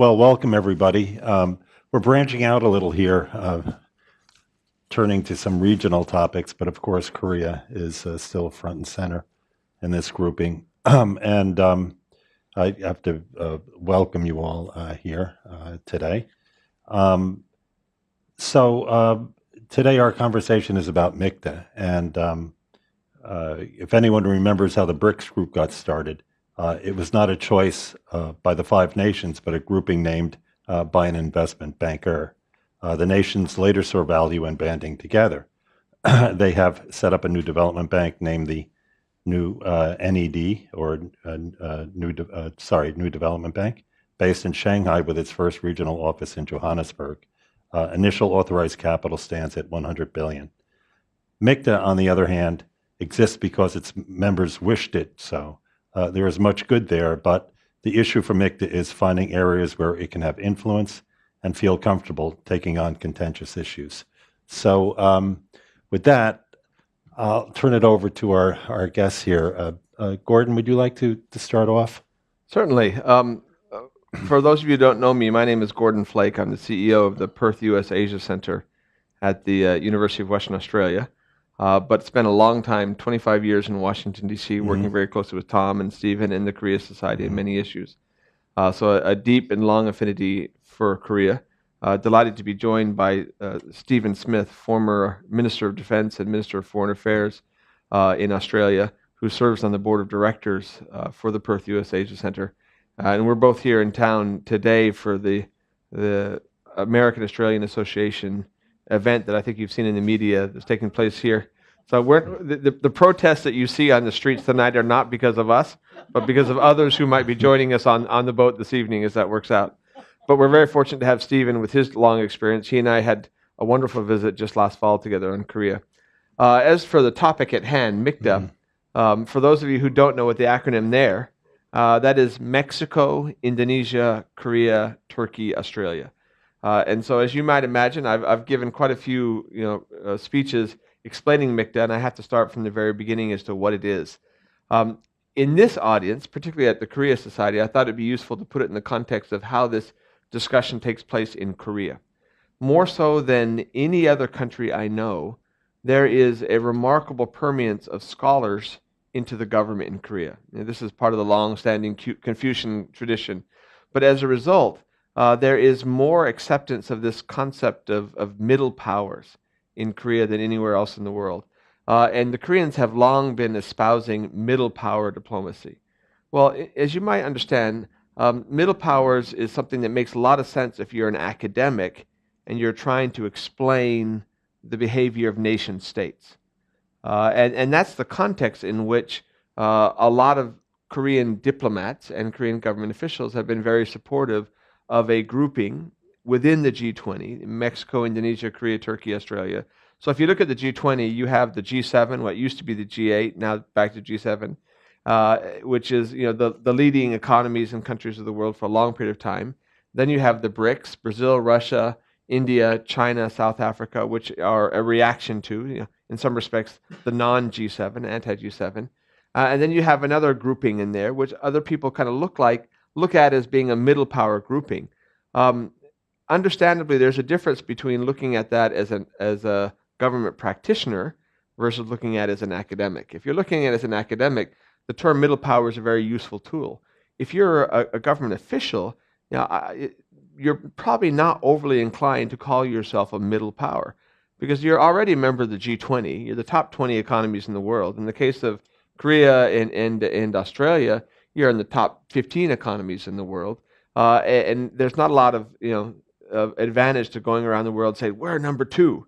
Well, welcome everybody. We're branching out a little here, turning to some regional topics, but of course Korea is still front and center in this grouping. I have to welcome you all here today. Today our conversation is about MIKTA, and if anyone remembers how the BRICS group got started, it was not a choice by the 5 nations, but a grouping named by an investment banker. The nations later saw value in banding together. They have set up a new development bank named the New NED, or New Development Bank, based in Shanghai with its first regional office in Johannesburg. Initial authorized capital stands at 100 billion. MIKTA, on the other hand, exists because its members wished it so. There is much good there, but the issue for MIKTA is finding areas where it can have influence and feel comfortable taking on contentious issues. So with that, I'll turn it over to our guests here. Gordon, would you like to start off? Certainly. For those of you who don't know me, my name is Gordon Flake. I'm the CEO of the Perth USAsia Center at the University of Western Australia. But spent a long time, 25 years in Washington, D.C., working very closely with Tom and Stephen in the Korea Society on many issues. So a deep and long affinity for Korea. Delighted to be joined by Stephen Smith, former Minister of Defense and Minister of Foreign Affairs in Australia, who serves on the board of directors for the Perth USAsia Center. And we're both here in town today for the American Australian Association event that I think you've seen in the media that's taking place here. So the protests that you see on the streets tonight are not because of us, but because of others who might be joining us on the boat this evening, as that works out. But we're very fortunate to have Stephen with his long experience. He and I had a wonderful visit just last fall together in Korea. As for the topic at hand, MIKTA, for those of you who don't know what the acronym there, that is Mexico, Indonesia, Korea, Turkey, Australia. And so, as you might imagine, I've given quite a few speeches explaining MIKTA, and I have to start from the very beginning as to what it is. In this audience, particularly at the Korea Society, I thought it'd be useful to put it in the context of how this discussion takes place in Korea. More so than any other country I know, there is a remarkable permeance of scholars into the government in Korea. This is part of the long-standing Confucian tradition. But as a result, there is more acceptance of this concept of middle powers in Korea than anywhere else in the world. And the Koreans have long been espousing middle power diplomacy. Well, as you might understand, middle powers is something that makes a lot of sense if you're an academic and you're trying to explain the behavior of nation states. And that's the context in which a lot of Korean diplomats and Korean government officials have been very supportive of a grouping within the G20, Mexico, Indonesia, Korea, Turkey, Australia. So if you look at the G20, you have the G7, what used to be the G8, now back to G7, which is the leading economies and countries of the world for a long period of time. Then you have the BRICS, Brazil, Russia, India, China, South Africa, which are a reaction to, in some respects, the non-G7, anti-G7. And then you have another grouping in there, which other people kind of look at as being a middle power grouping. Understandably, there's a difference between looking at that as a government practitioner versus looking at it as an academic. If you're looking at it as an academic, the term middle power is a very useful tool. If you're a government official, you're probably not overly inclined to call yourself a middle power because you're already a member of the G20. You're the top 20 economies in the world. In the case of Korea and Australia, you're in the top 15 economies in the world. And there's not a lot of advantage to going around the world and say, we're number 2.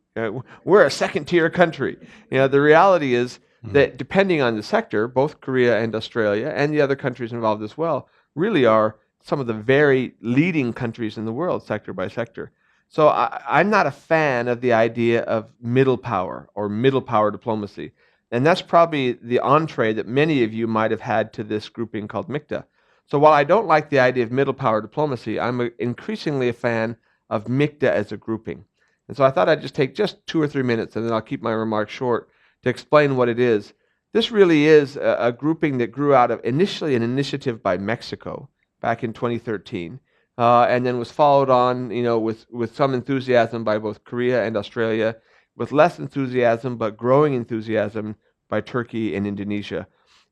We're a second-tier country. The reality is that depending on the sector, both Korea and Australia and the other countries involved as well really are some of the very leading countries in the world, sector by sector. So I'm not a fan of the idea of middle power or middle power diplomacy. And that's probably the entree that many of you might have had to this grouping called MIKTA. So while I don't like the idea of middle power diplomacy, I'm increasingly a fan of MIKTA as a grouping. And so I thought I'd just take 2 or 3 minutes, and then I'll keep my remarks short, to explain what it is. This really is a grouping that grew out of initially an initiative by Mexico back in 2013. and then was followed on, with some enthusiasm by both Korea and Australia, with less enthusiasm but growing enthusiasm by Turkey and Indonesia.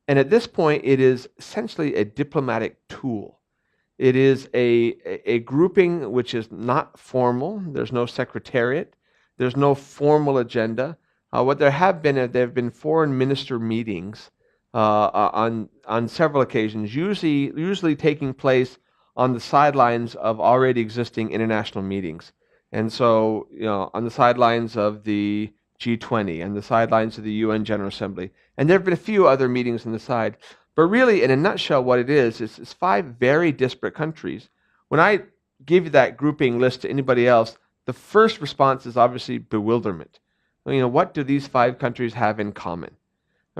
And at this point, it is essentially a diplomatic tool. It is a grouping which is not formal. There's no secretariat. There's no formal agenda. What there have been foreign minister meetings on several occasions, usually taking place on the sidelines of already existing international meetings. And so, on the sidelines of the G20 and the sidelines of the UN General Assembly. And there have been a few other meetings on the side. But really, in a nutshell, what it is five very disparate countries. When I give you that grouping list to anybody else, the first response is obviously bewilderment. Well, what do these five countries have in common?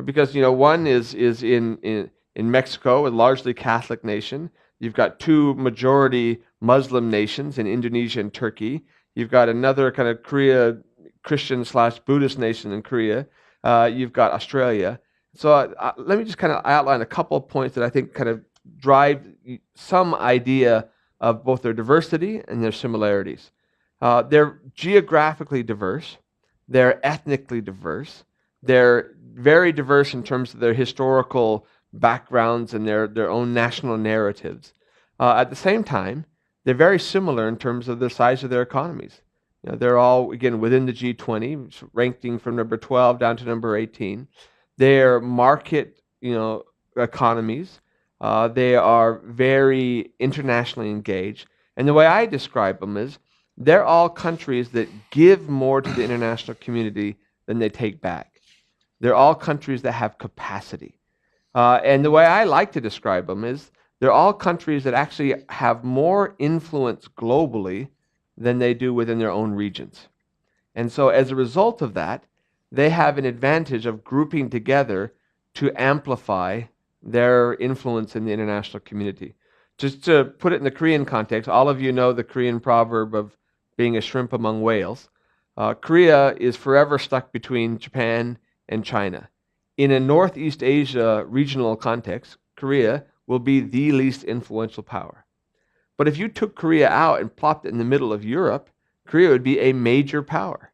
Because one is in Mexico, a largely Catholic nation. You've got two majority Muslim nations in Indonesia and Turkey. You've got another kind of Korea Christian/Buddhist nation in Korea. You've got Australia. So let me just kind of outline a couple of points that I think kind of drive some idea of both their diversity and their similarities. They're geographically diverse. They're ethnically diverse. They're very diverse in terms of their historical backgrounds and their own national narratives. At the same time, they're very similar in terms of the size of their economies. They're all, again, within the G20, ranking from number 12 down to number 18. They're market, economies. They are very internationally engaged. And the way I describe them is they're all countries that give more to the international community than they take back. They're all countries that have capacity. And the way I like to describe them is they're all countries that actually have more influence globally than they do within their own regions. And so as a result of that, they have an advantage of grouping together to amplify their influence in the international community. Just to put it in the Korean context, all of you know the Korean proverb of being a shrimp among whales. Korea is forever stuck between Japan and China. In a Northeast Asia regional context, Korea will be the least influential power. But if you took Korea out and plopped it in the middle of Europe, Korea would be a major power.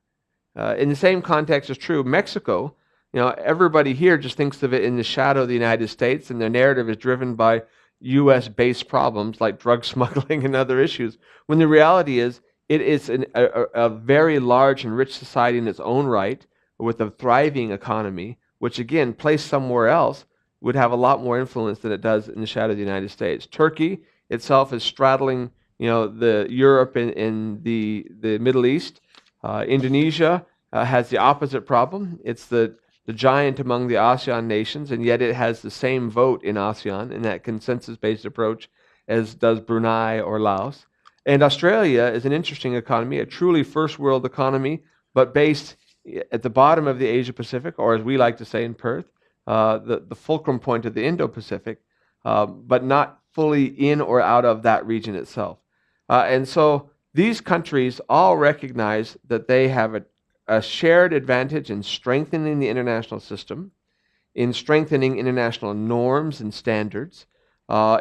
In the same context is true, Mexico, everybody here just thinks of it in the shadow of the United States, and their narrative is driven by U.S.-based problems like drug smuggling and other issues, when the reality is it is a very large and rich society in its own right, with a thriving economy, which again, placed somewhere else, would have a lot more influence than it does in the shadow of the United States. Turkey itself is straddling, the Europe and the Middle East. Indonesia has the opposite problem. It's the giant among the ASEAN nations, and yet it has the same vote in ASEAN in that consensus-based approach as does Brunei or Laos. And Australia is an interesting economy, a truly first-world economy, but based at the bottom of the Asia-Pacific, or as we like to say in Perth, the fulcrum point of the Indo-Pacific, but not fully in or out of that region itself. And so these countries all recognize that they have a shared advantage in strengthening the international system, in strengthening international norms and standards,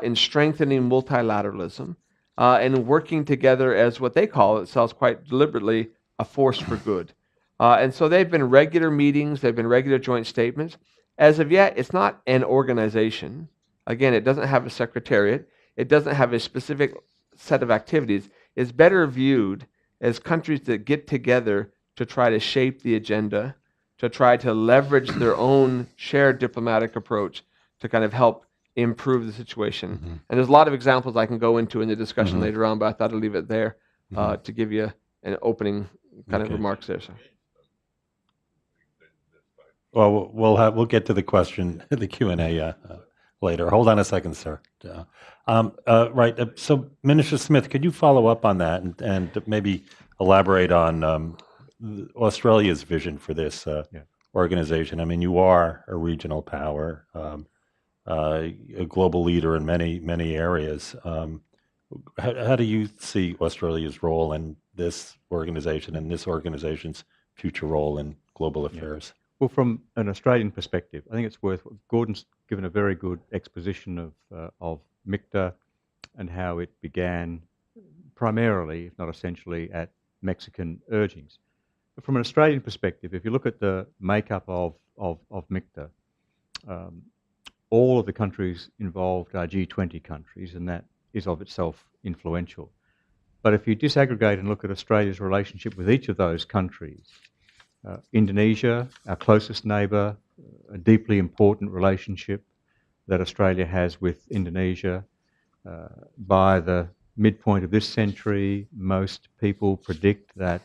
in strengthening multilateralism, and working together as what they call themselves quite deliberately a force for good. And so they've been regular meetings, they've been regular joint statements. As of yet, it's not an organization. Again, it doesn't have a secretariat. It doesn't have a specific set of activities. It's better viewed as countries that get together to try to shape the agenda, to try to leverage their own shared diplomatic approach to kind of help improve the situation. Mm-hmm. And there's a lot of examples I can go into in the discussion later on, but I thought I'd leave it there to give you an opening kind of remarks there. So. Well, we'll get to the question, the Q&A later. Hold on a second, sir. Right. So, Minister Smith, could you follow up on that and maybe elaborate on Australia's vision for this organization? I mean, you are a regional power, a global leader in many areas. How do you see Australia's role in this organization and this organization's future role in global affairs? Well, from an Australian perspective, I think it's worth. Gordon's given a very good exposition of MIKTA and how it began primarily, if not essentially, at Mexican urgings. But from an Australian perspective, if you look at the makeup of MIKTA, all of the countries involved are G20 countries, and that is of itself influential. But if you disaggregate and look at Australia's relationship with each of those countries, Indonesia, our closest neighbour, a deeply important relationship that Australia has with Indonesia. By the midpoint of this century, most people predict that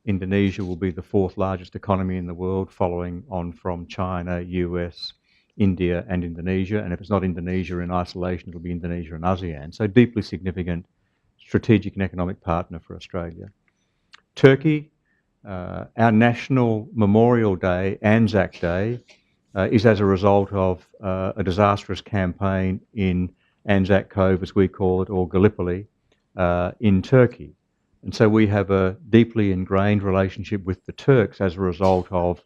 Indonesia will be the fourth largest economy in the world, following on from China, US, India and Indonesia. And if it's not Indonesia in isolation, it'll be Indonesia and ASEAN. So deeply significant strategic and economic partner for Australia. Turkey, our national Memorial Day, Anzac Day, is as a result of a disastrous campaign in Anzac Cove, as we call it, or Gallipoli, in Turkey. And so we have a deeply ingrained relationship with the Turks as a result of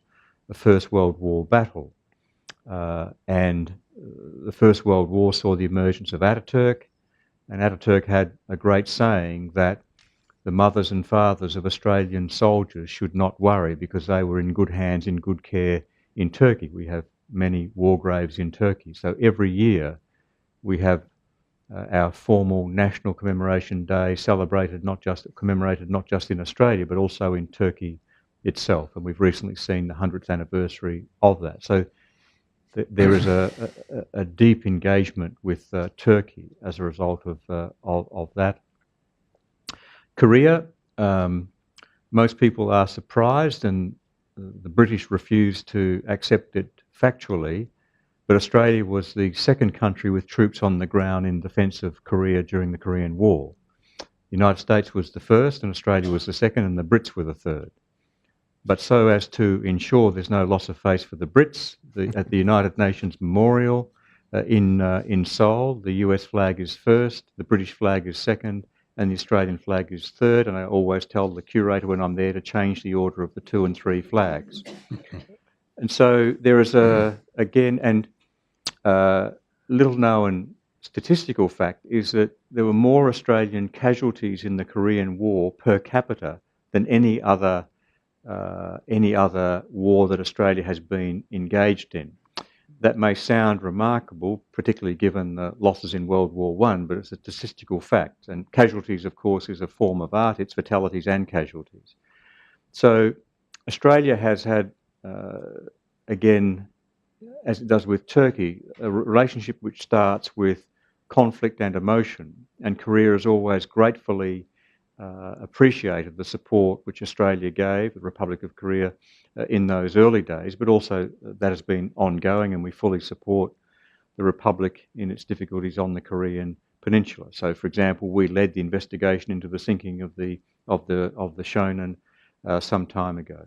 the First World War battle. And the First World War saw the emergence of Ataturk, and Ataturk had a great saying that the mothers and fathers of Australian soldiers should not worry because they were in good hands, in good care in Turkey. We have many war graves in Turkey. So every year we have our formal National Commemoration Day commemorated not just in Australia, but also in Turkey itself. And we've recently seen the 100th anniversary of that. So there is a deep engagement with Turkey as a result of that. Korea, most people are surprised, and the British refused to accept it factually, but Australia was the second country with troops on the ground in defence of Korea during the Korean War. The United States was the first, and Australia was the second, and the Brits were the third. But so as to ensure there's no loss of face for the Brits, at the United Nations Memorial in Seoul, the US flag is first, the British flag is second, and the Australian flag is third. And I always tell the curator when I'm there to change the order of the 2 and 3 flags. And so there is little known statistical fact is that there were more Australian casualties in the Korean War per capita than any other war that Australia has been engaged in. That may sound remarkable, particularly given the losses in World War I, but it's a statistical fact. And casualties, of course, is a form of art. It's fatalities and casualties. So Australia has had, again, as it does with Turkey, a relationship which starts with conflict and emotion. And Korea has always gratefully appreciated the support which Australia gave the Republic of Korea in those early days, but also that has been ongoing, and we fully support the Republic in its difficulties on the Korean Peninsula. So, for example, we led the investigation into the sinking of the Shonan some time ago.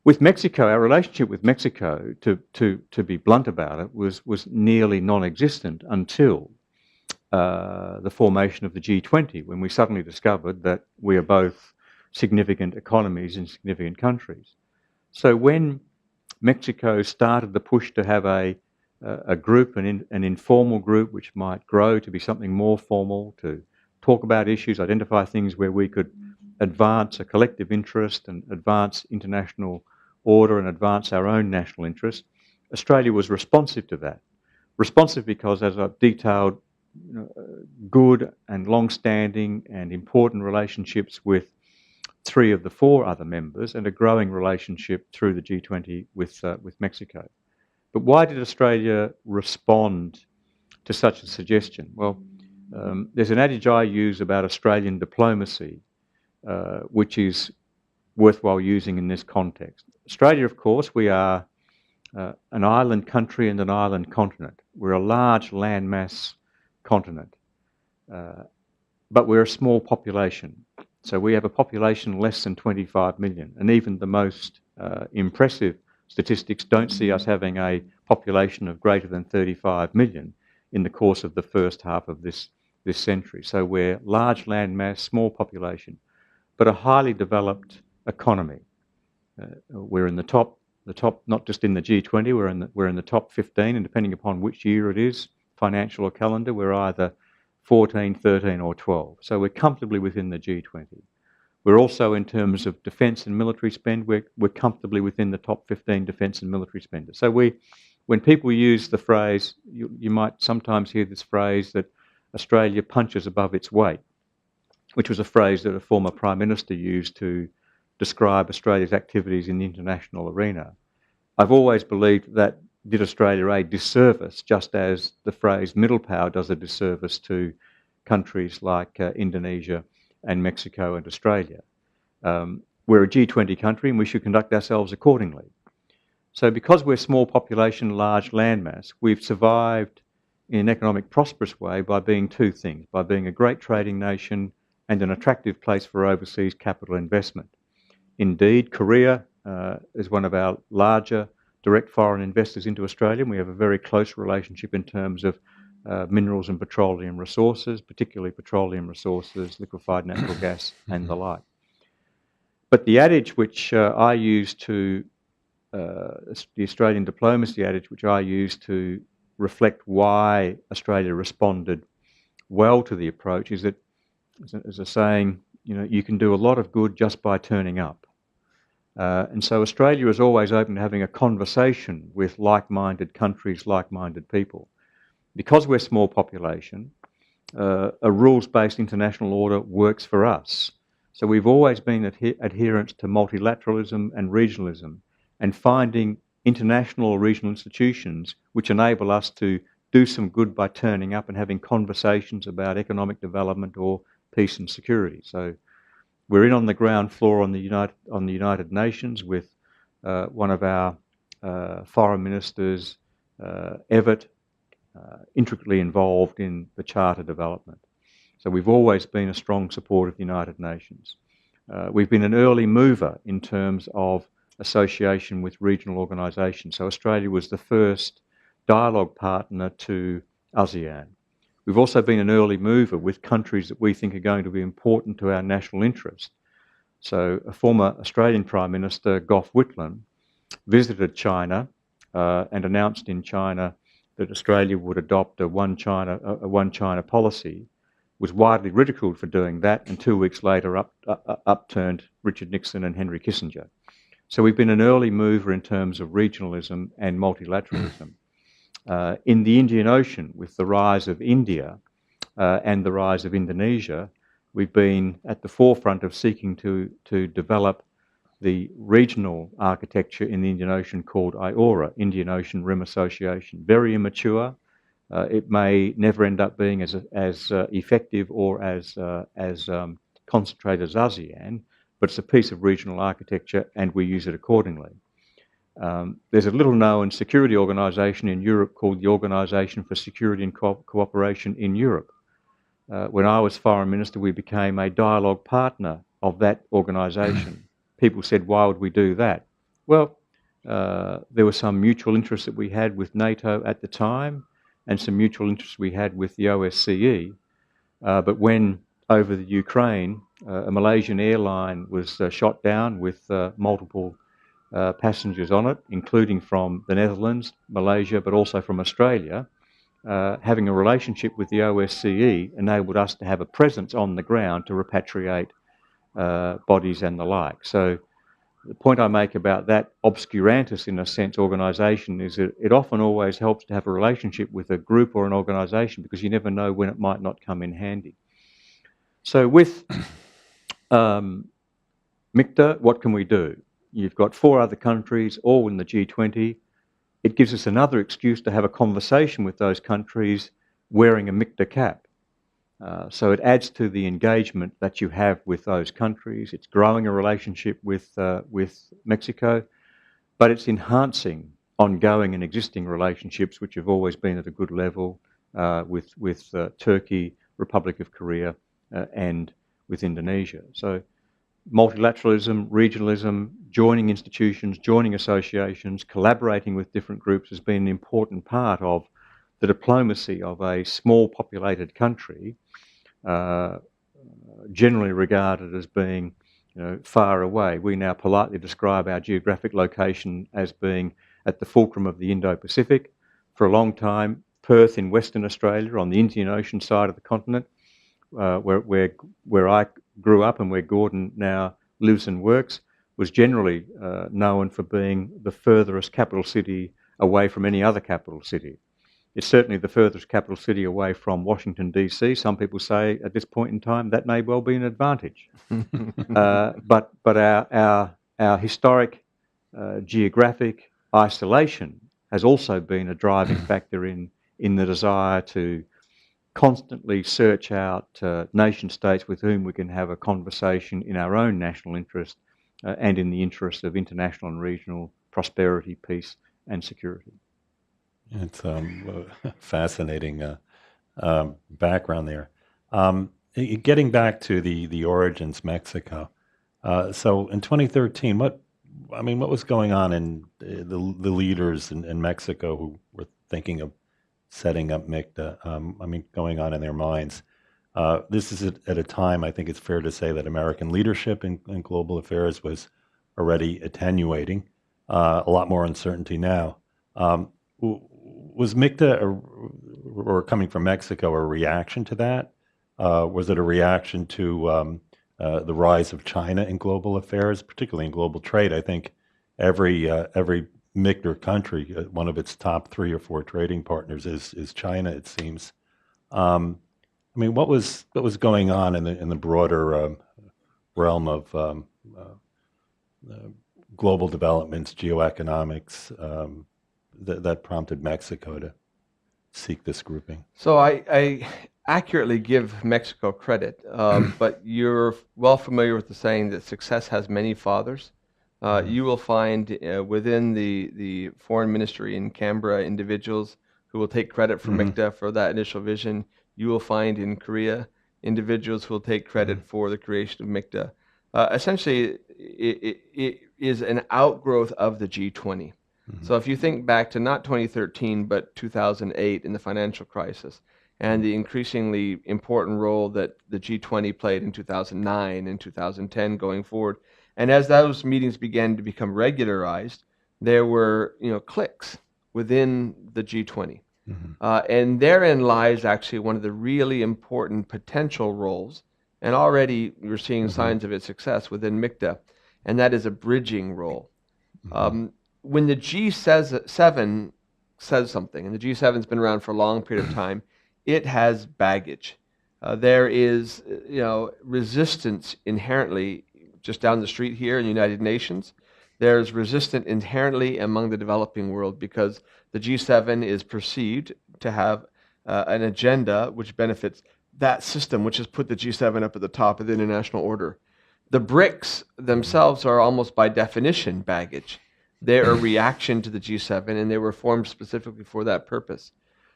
With Mexico, our relationship with Mexico, to be blunt about it, was nearly non-existent until the formation of the G20, when we suddenly discovered that we are both significant economies in significant countries. So when Mexico started the push to have a group, an informal group, which might grow to be something more formal, to talk about issues, identify things where we could advance a collective interest and advance international order and advance our own national interest, Australia was responsive to that. Responsive because, as I've detailed, good and long-standing and important relationships with 3 of the 4 other members, and a growing relationship through the G20 with Mexico. But why did Australia respond to such a suggestion? Well, there's an adage I use about Australian diplomacy, which is worthwhile using in this context. Australia, of course, we are an island country and an island continent. We're a large landmass continent, but we're a small population. So we have a population less than 25 million, and even the most impressive statistics don't see us having a population of greater than 35 million in the course of the first half of this century. So we're large landmass, small population, but a highly developed economy. We're in the top, not just in the G20, we're in the top 15, and depending upon which year it is, financial or calendar, we're either 14, 13 or 12. So we're comfortably within the G20. We're also, in terms of defence and military spend, we're comfortably within the top 15 defence and military spenders. So when people use the phrase, you might sometimes hear this phrase that Australia punches above its weight, which was a phrase that a former Prime Minister used to describe Australia's activities in the international arena. I've always believed that did Australia a disservice, just as the phrase middle power does a disservice to countries like Indonesia and Mexico and Australia. We're a G20 country and we should conduct ourselves accordingly. So because we're small population, large landmass, we've survived in an economic prosperous way by being two things, by being a great trading nation and an attractive place for overseas capital investment. Indeed, Korea is one of our larger direct foreign investors into Australia, and we have a very close relationship in terms of minerals and petroleum resources, particularly petroleum resources, liquefied natural gas and the like. But the adage which I use to, the Australian diplomacy adage which I use to reflect why Australia responded well to the approach is that, as a saying, you can do a lot of good just by turning up. And so Australia is always open to having a conversation with like-minded countries, like-minded people. Because we're small population, a rules-based international order works for us. So we've always been adherents to multilateralism and regionalism and finding international or regional institutions which enable us to do some good by turning up and having conversations about economic development or peace and security. So we're in on the ground floor on the United Nations with one of our foreign ministers, Everett, intricately involved in the Charter development. So we've always been a strong supporter of the United Nations. We've been an early mover in terms of association with regional organisations. So Australia was the first dialogue partner to ASEAN. We've also been an early mover with countries that we think are going to be important to our national interest. So a former Australian Prime Minister, Gough Whitlam, visited China and announced in China that Australia would adopt a one China policy, was widely ridiculed for doing that, and 2 weeks later upturned Richard Nixon and Henry Kissinger. So we've been an early mover in terms of regionalism and multilateralism. In the Indian Ocean, with the rise of India and the rise of Indonesia, we've been at the forefront of seeking to develop the regional architecture in the Indian Ocean called IORA, Indian Ocean Rim Association. Very immature. It may never end up being as effective or as concentrated as ASEAN, but it's a piece of regional architecture and we use it accordingly. There's a little-known security organisation in Europe called the Organisation for Security and Cooperation in Europe. When I was Foreign Minister, we became a dialogue partner of that organisation. People said, why would we do that? Well, there were some mutual interests that we had with NATO at the time and some mutual interests we had with the OSCE. But when, over the Ukraine, a Malaysian airline was shot down with multiple passengers on it, including from the Netherlands, Malaysia, but also from Australia, having a relationship with the OSCE enabled us to have a presence on the ground to repatriate bodies and the like. So the point I make about that obscurantis, in a sense, organisation is that it often always helps to have a relationship with a group or an organisation because you never know when it might not come in handy. So with MIKTA, what can we do? You've got 4 other countries, all in the G20. It gives us another excuse to have a conversation with those countries wearing a MIKTA cap. So it adds to the engagement that you have with those countries. It's growing a relationship with Mexico, but it's enhancing ongoing and existing relationships which have always been at a good level with Turkey, Republic of Korea, and with Indonesia. So multilateralism, regionalism, joining institutions, joining associations, collaborating with different groups has been an important part of the diplomacy of a small populated country, generally regarded as being far away. We now politely describe our geographic location as being at the fulcrum of the Indo-Pacific. For a long time, Perth in Western Australia on the Indian Ocean side of the continent, where I grew up and where Gordon now lives and works, was generally known for being the furthest capital city away from any other capital city. It's certainly the furthest capital city away from Washington, D.C. Some people say at this point in time that may well be an advantage. But our historic geographic isolation has also been a driving factor in the desire to constantly search out nation states with whom we can have a conversation in our own national interest and in the interest of international and regional prosperity, peace and security. It's fascinating background there. Getting back to the origins, Mexico. So in 2013, what was going on in the leaders in Mexico who were thinking of setting up MIKTA? Going on in their minds. This is at a time, I think it's fair to say, that American leadership in global affairs was already attenuating. A lot more uncertainty now. Was MIKTA, or coming from Mexico, a reaction to that? Was it a reaction to the rise of China in global affairs, particularly in global trade? I think every MIKTA country, one of its top 3 or 4 trading partners is China, it seems. What was going on in the broader realm of global developments, geoeconomics, that prompted Mexico to seek this grouping? So I accurately give Mexico credit, but you're well familiar with the saying that success has many fathers. You will find within the foreign ministry in Canberra individuals who will take credit for MIKTA for that initial vision. You will find in Korea individuals who will take credit for the creation of MIKTA. Essentially, it is an outgrowth of the G20. So if you think back to not 2013, but 2008 in the financial crisis, and the increasingly important role that the G20 played in 2009 and 2010 going forward, and as those meetings began to become regularized, there were cliques within the G20. And therein lies actually one of the really important potential roles, and already we're seeing signs of its success within MIKTA, and that is a bridging role. When the G7 says something, and the G7's been around for a long period of time, it has baggage. There is resistance inherently just down the street here in the United Nations. There's resistance inherently among the developing world because the G7 is perceived to have an agenda which benefits that system, which has put the G7 up at the top of the international order. The BRICS themselves are almost by definition baggage. They're a reaction to the G7, and they were formed specifically for that purpose.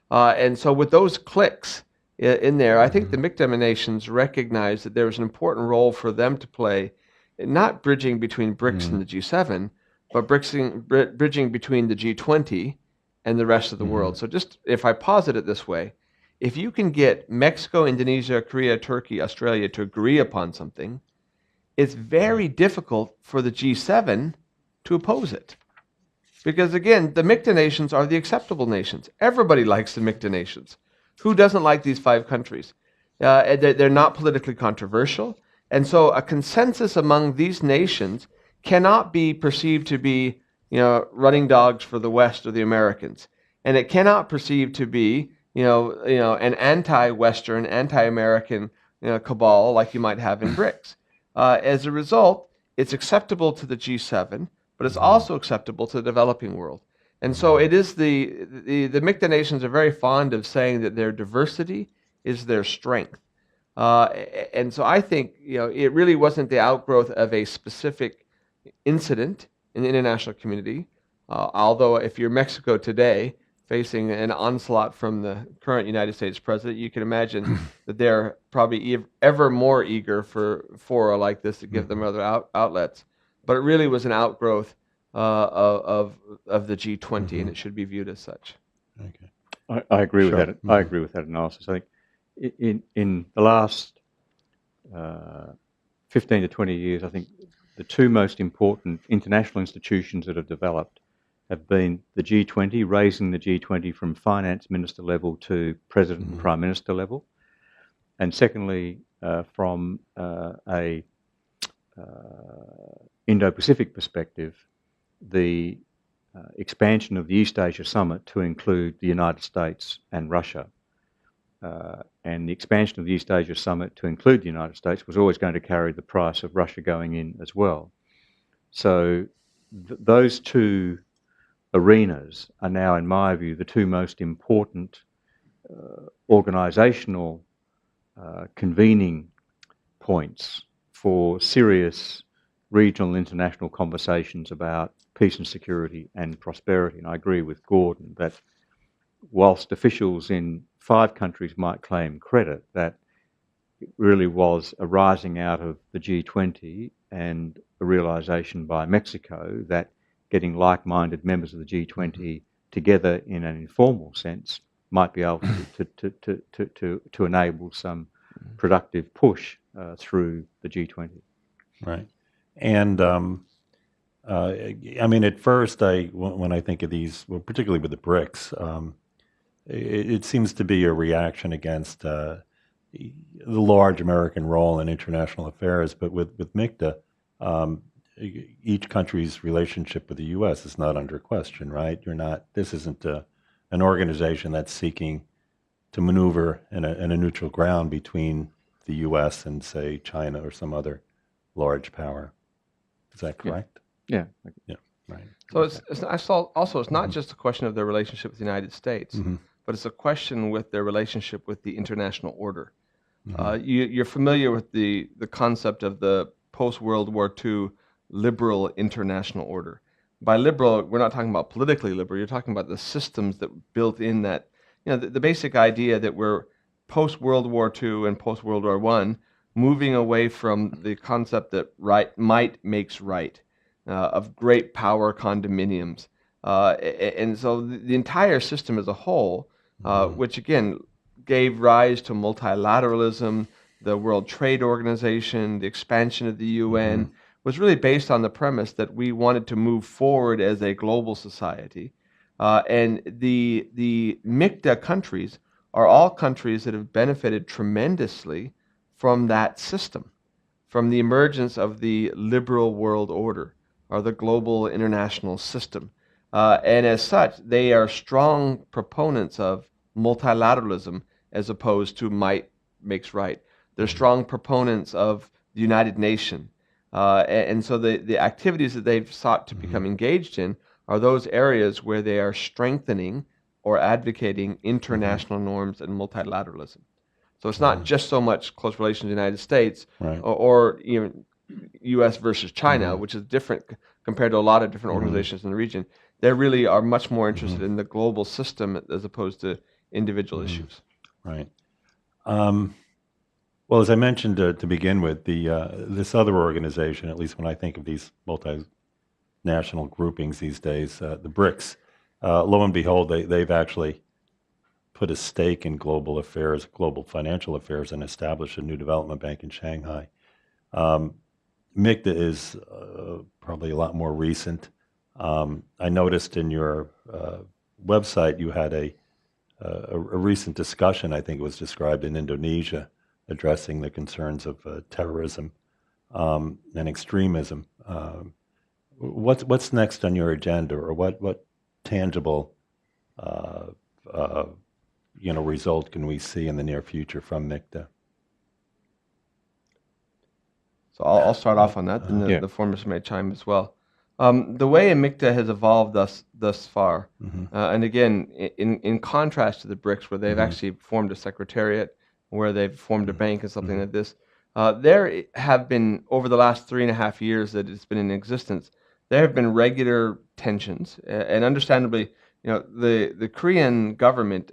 And so with those cliques in there, I think the MIKTA nations recognize that there was an important role for them to play, not bridging between BRICS and the G7, but bridging between the G20 and the rest of the world. So just if I posit it this way, if you can get Mexico, Indonesia, Korea, Turkey, Australia to agree upon something, it's very difficult for the G7 to oppose it. Because again, the MIKTA nations are the acceptable nations. Everybody likes the MIKTA nations. Who doesn't like these 5 countries? They're not politically controversial. And so a consensus among these nations cannot be perceived to be, running dogs for the West or the Americans. And it cannot perceive to be, an anti-Western, anti-American cabal like you might have in BRICS. As a result, it's acceptable to the G7, but it's also acceptable to the developing world. And so it is the MIKTA nations are very fond of saying that their diversity is their strength. And so I think it really wasn't the outgrowth of a specific incident in the international community. Although if you're Mexico today, facing an onslaught from the current United States president, you can imagine that they're probably ever more eager for fora like this to give them other outlets. But it really was an outgrowth of the G20, and it should be viewed as such. Okay. I agree with that. I agree with that analysis. I think in the last 15 to 20 years, I think the 2 most important international institutions that have developed have been the G20, raising the G20 from finance minister level to president and prime minister level. And secondly, from a Indo-Pacific perspective, the expansion of the USAsia summit to include the United States and Russia. And the expansion of the USAsia summit to include the United States was always going to carry the price of Russia going in as well. So those two arenas are now, in my view, the two most important organisational convening points for serious regional and international conversations about peace and security and prosperity. And I agree with Gordon that whilst officials in 5 countries might claim credit, that it really was arising out of the G20 and a realisation by Mexico that getting like-minded members of the G20 together in an informal sense might be able to enable some productive push through the G20. Right. And I mean, at first, when I think of these, well, particularly with the BRICS, it seems to be a reaction against the large American role in international affairs. But with MIKTA, each country's relationship with the U.S. is not under question, right? This isn't an organization that's seeking to maneuver in a neutral ground between the U.S. and, say, China or some other large power. Is that correct? Yeah. Yeah. Right. So it's not just a question of their relationship with the United States, but it's a question with their relationship with the international order. You're familiar with the concept of the post-World War II liberal international order. By liberal, we're not talking about politically liberal. You're talking about the systems that built in that. The basic idea that we're post-World War II and post-World War I, moving away from the concept that might makes right, of great power condominiums. And so the entire system as a whole, which again gave rise to multilateralism, the World Trade Organization, the expansion of the UN, was really based on the premise that we wanted to move forward as a global society. And the MIKTA countries are all countries that have benefited tremendously from that system, from the emergence of the liberal world order or the global international system. And as such, they are strong proponents of multilateralism as opposed to might makes right. They're strong proponents of the United Nations. And so the activities that they've sought to become engaged in are those areas where they are strengthening or advocating international norms and multilateralism. So it's not just so much close relations to the United States or even U.S. versus China, which is different compared to a lot of different organizations in the region. They really are much more interested in the global system as opposed to individual issues. Right. Well, as I mentioned to begin with, this other organization, at least when I think of these multinational groupings these days, the BRICS, lo and behold, they've actually put a stake in global affairs, global financial affairs, and established a new development bank in Shanghai. MIKTA is probably a lot more recent. I noticed in your website you had a recent discussion, I think it was described in Indonesia, addressing the concerns of terrorism and extremism. What's next on your agenda, or what tangible result can we see in the near future from MIKTA? So I'll start off on that, and the formers may chime as well. The way MIKTA has evolved thus far, and again, in contrast to the BRICS, where they've actually formed a secretariat, where they've formed a bank and something like this, there have been, over the last 3.5 years that it's been in existence, there have been regular tensions, and understandably, the Korean government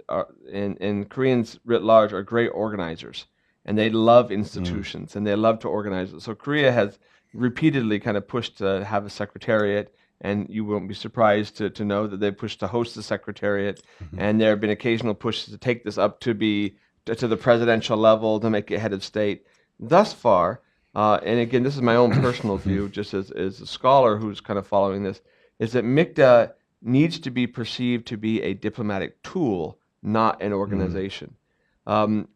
and Koreans writ large are great organizers, and they love institutions and they love to organize it. So Korea has repeatedly kind of pushed to have a secretariat, and you won't be surprised to know that they've pushed to host the secretariat, and there have been occasional pushes to take this up to the presidential level, to make it head of state. Thus far, and again, this is my own personal view, just as a scholar who's kind of following this, is that MIKTA needs to be perceived to be a diplomatic tool, not an organization. And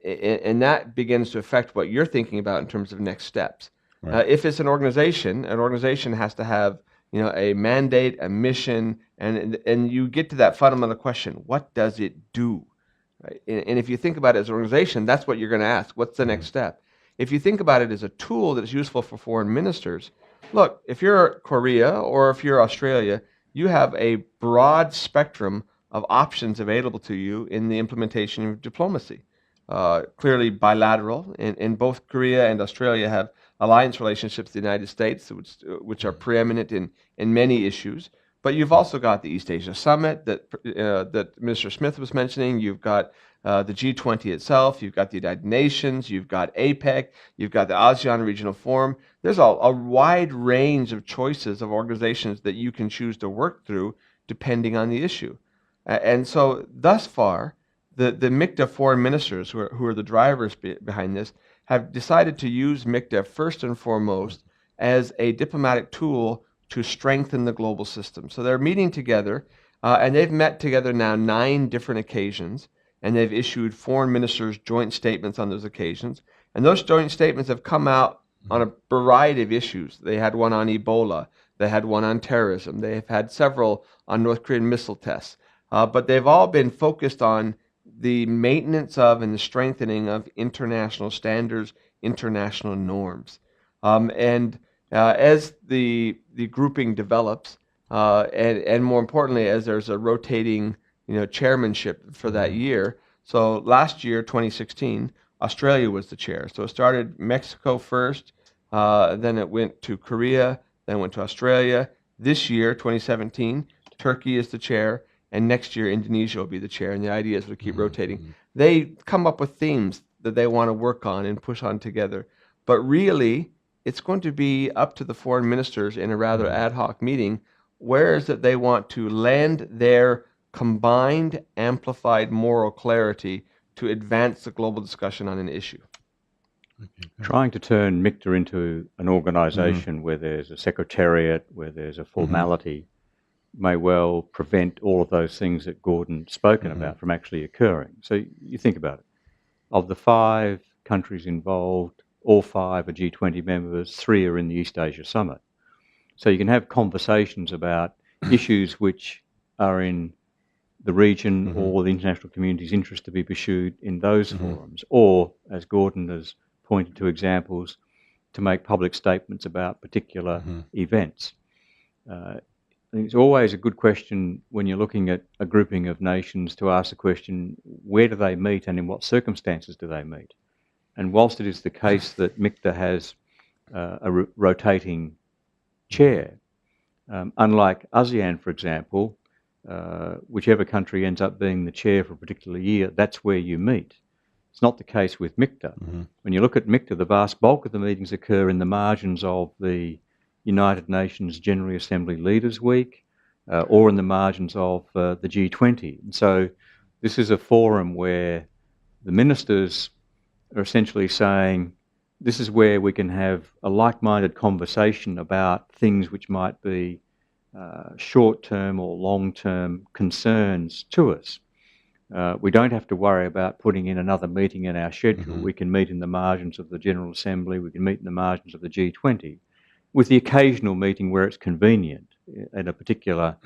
that begins to affect what you're thinking about in terms of next steps. Right. If it's an organization has to have a mandate, a mission, and you get to that fundamental question: what does it do? Right? And if you think about it as an organization, that's what you're going to ask. What's the next step? If you think about it as a tool that is useful for foreign ministers, look, if you're Korea or if you're Australia, you have a broad spectrum of options available to you in the implementation of diplomacy. Clearly bilateral, and both Korea and Australia have alliance relationships with the United States, which are preeminent in many issues. But you've also got the East Asia Summit that Minister Smith was mentioning. You've got the G20 itself. You've got the United Nations. You've got APEC. You've got the ASEAN Regional Forum. There's a wide range of choices of organizations that you can choose to work through depending on the issue. And so thus far, the MIKTA foreign ministers, who are the drivers behind this, have decided to use MIKTA first and foremost as a diplomatic tool to strengthen the global system. So they're meeting together, and they've met together now 9 different occasions, and they've issued foreign ministers' joint statements on those occasions. And those joint statements have come out on a variety of issues. They had one on Ebola. They had one on terrorism. They've had several on North Korean missile tests. But they've all been focused on the maintenance of and the strengthening of international standards, international norms. As the grouping develops, and more importantly, as there's a rotating chairmanship for that year. So last year, 2016, Australia was the chair. So it started Mexico first, then it went to Korea, then went to Australia. This year, 2017, Turkey is the chair, and next year Indonesia will be the chair, and the idea is to keep rotating. They come up with themes that they want to work on and push on together. But really, it's going to be up to the foreign ministers in a rather ad hoc meeting where is it they want to land their combined, amplified moral clarity to advance the global discussion on an issue. Trying to turn MIKTA into an organization where there's a secretariat, where there's a formality, may well prevent all of those things that Gordon's spoken about from actually occurring. So you think about it. Of the 5 countries involved, all 5 are G20 members, 3 are in the East Asia Summit. So you can have conversations about issues which are in the region or the international community's interest to be pursued in those forums, or, as Gordon has pointed to examples, to make public statements about particular events. I think it's always a good question when you're looking at a grouping of nations to ask the question, where do they meet and in what circumstances do they meet? And whilst it is the case that MIKTA has a rotating chair, unlike ASEAN, for example, whichever country ends up being the chair for a particular year, that's where you meet. It's not the case with MIKTA. When you look at MIKTA, the vast bulk of the meetings occur in the margins of the United Nations General Assembly Leaders Week, or in the margins of the G20. And so this is a forum where the ministers are essentially saying, this is where we can have a like-minded conversation about things which might be short-term or long-term concerns to us. We don't have to worry about putting in another meeting in our schedule. We can meet in the margins of the General Assembly, we can meet in the margins of the G20, with the occasional meeting where it's convenient at a particular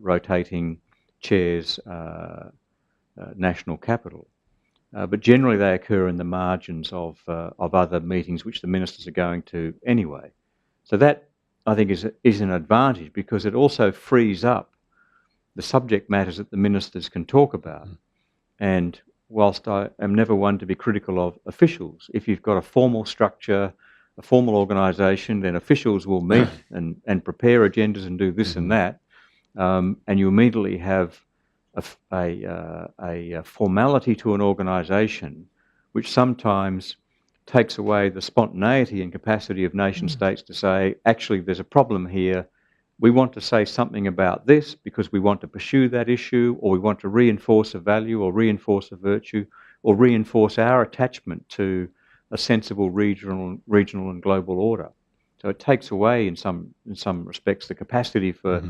rotating chair's national capital. But generally they occur in the margins of other meetings which the ministers are going to anyway. So that, I think, is an advantage because it also frees up the subject matters that the ministers can talk about. And whilst I am never one to be critical of officials, if you've got a formal structure, a formal organisation, then officials will meet and prepare agendas and do this and that, and you immediately have a formality to an organisation which sometimes takes away the spontaneity and capacity of nation states to say, actually, there's a problem here. We want to say something about this because we want to pursue that issue, or we want to reinforce a value or reinforce a virtue or reinforce our attachment to a sensible regional and global order. So it takes away, in some respects, the capacity for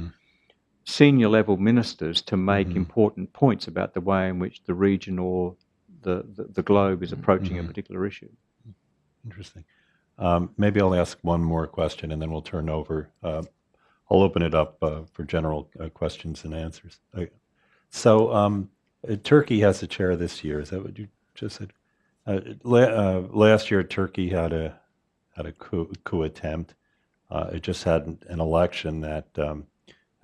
senior level ministers to make important points about the way in which the region or the globe is approaching a particular issue. Interesting. Maybe I'll ask one more question and then we'll turn over. I'll open it up for general questions and answers. Turkey has a chair this year. Is that what you just said? Last year, Turkey had a coup attempt. It just had an election that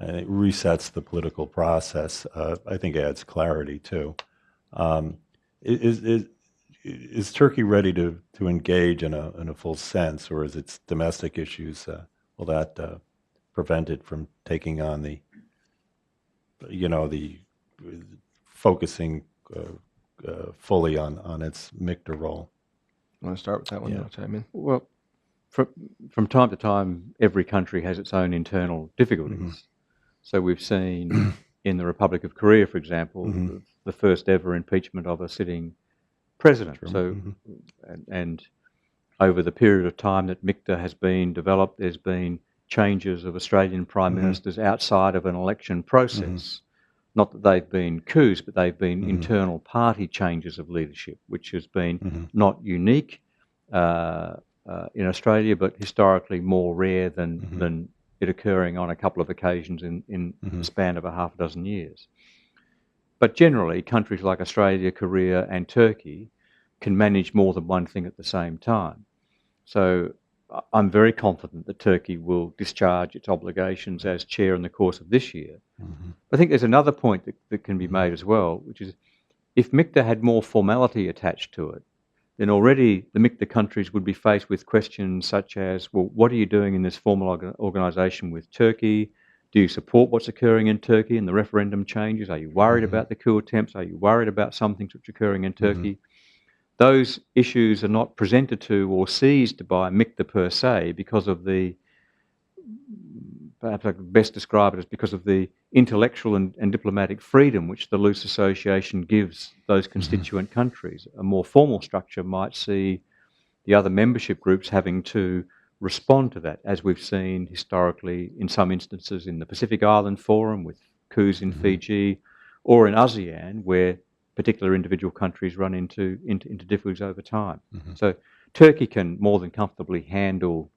it resets the political process. I think it adds clarity too. Is Turkey ready to engage in a full sense, or is its domestic issues will that prevent it from taking on the focusing fully on its MIKTA role? You want to start with that one? Yeah. I'll chime in. Well, from time to time, every country has its own internal difficulties. So we've seen in the Republic of Korea, for example, the first ever impeachment of a sitting president. So, and over the period of time that MIKTA has been developed, there's been changes of Australian prime ministers outside of an election process. Not that they've been coups, but they've been internal party changes of leadership, which has been not unique in Australia, but historically more rare than it occurring on a couple of occasions in the span of a half a dozen years. But generally, countries like Australia, Korea and Turkey can manage more than one thing at the same time. So I'm very confident that Turkey will discharge its obligations as chair in the course of this year. I think there's another point that can be made as well, which is if MIKTA had more formality attached to it, then already the MIKTA countries would be faced with questions such as, well, what are you doing in this formal organisation with Turkey? Do you support what's occurring in Turkey and the referendum changes? Are you worried about the coup attempts? Are you worried about some things which are occurring in Turkey? Those issues are not presented to or seized by MIKTA per se because of the, perhaps I could best describe it as because of the intellectual and diplomatic freedom which the loose association gives those constituent countries. A more formal structure might see the other membership groups having to respond to that, as we've seen historically in some instances in the Pacific Island Forum with coups in Fiji, or in ASEAN, where particular individual countries run into difficulties over time. So Turkey can more than comfortably handle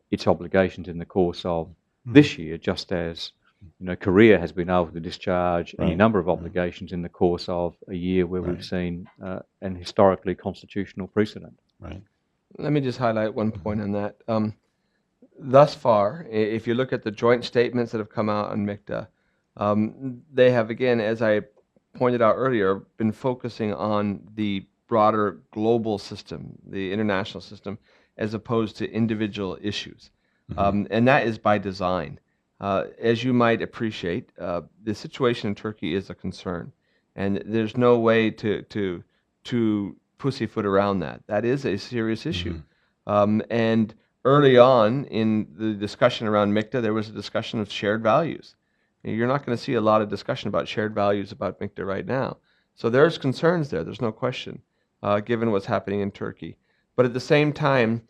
its obligations in the course of this year, just as Korea has been able to discharge any number of obligations in the course of a year where we've seen an historically constitutional precedent. Right. Let me just highlight one point on that. Thus far, if you look at the joint statements that have come out on MIKTA, they have, again, as I pointed out earlier, been focusing on the broader global system, the international system, as opposed to individual issues. And that is by design. As you might appreciate, the situation in Turkey is a concern. And there's no way to pussyfoot around that. That is a serious issue. And early on in the discussion around MIKTA, there was a discussion of shared values. You're not going to see a lot of discussion about shared values about MIKTA right now. So there's concerns there, there's no question, given what's happening in Turkey. But at the same time,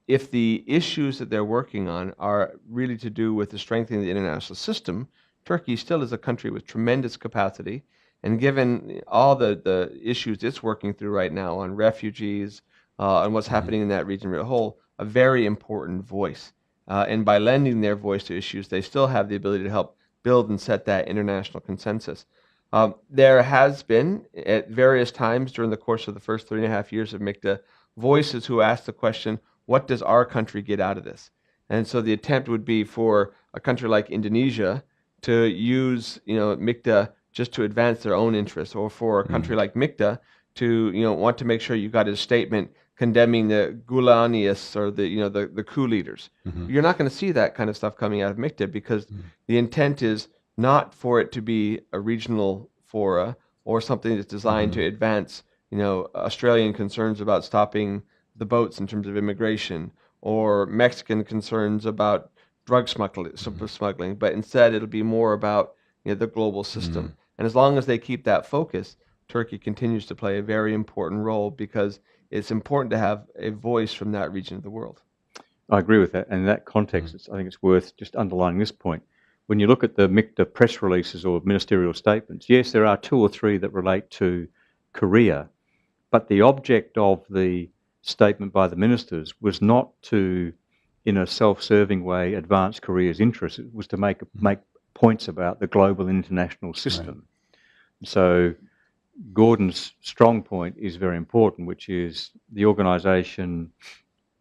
if the issues that they're working on are really to do with the strengthening of the international system, Turkey still is a country with tremendous capacity. And given all the issues it's working through right now on refugees and what's happening in that region as a whole, a very important voice. And by lending their voice to issues, they still have the ability to help build and set that international consensus. There has been, at various times during the course of the first 3.5 years of MIKTA, voices who ask the question, what does our country get out of this? And so the attempt would be for a country like Indonesia to use MIKTA just to advance their own interests, or for a country like MIKTA to want to make sure you got a statement condemning the Gulanists or the coup leaders. You're not going to see that kind of stuff coming out of MIKTA because the intent is not for it to be a regional fora or something that's designed to advance Australian concerns about stopping the boats in terms of immigration, or Mexican concerns about drug smuggling, but instead it'll be more about the global system. And as long as they keep that focus, Turkey continues to play a very important role because it's important to have a voice from that region of the world. I agree with that. And in that context, I think it's worth just underlining this point. when you look at the MIKTA press releases or ministerial statements, yes, there are 2 or 3 that relate to Korea, but the object of the statement by the ministers was not to, in a self-serving way, advance Korea's interests. It was to make points about the global international system. Right. So Gordon's strong point is very important, which is the organisation,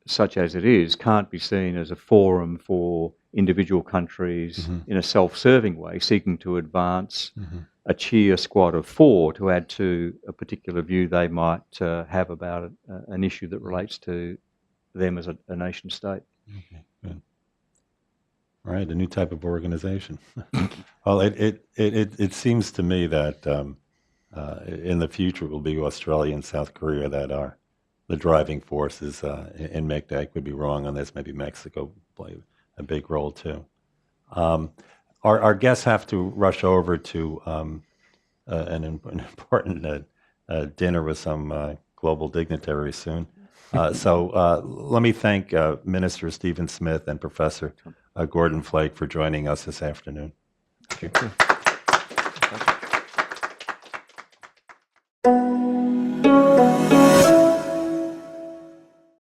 such as it is, can't be seen as a forum for individual countries in a self-serving way, seeking to advance a cheer squad of 4 to add to a particular view they might have about an issue that relates to them as a nation state. Okay, good. All right, a new type of organization. Well, it seems to me that in the future it will be Australia and South Korea that are the driving forces in MIKTA. I could be wrong on this. Maybe Mexico play a big role too. Our guests have to rush over to an important dinner with some global dignitaries soon. So let me thank Minister Stephen Smith and Professor Gordon Flake for joining us this afternoon. Thank you.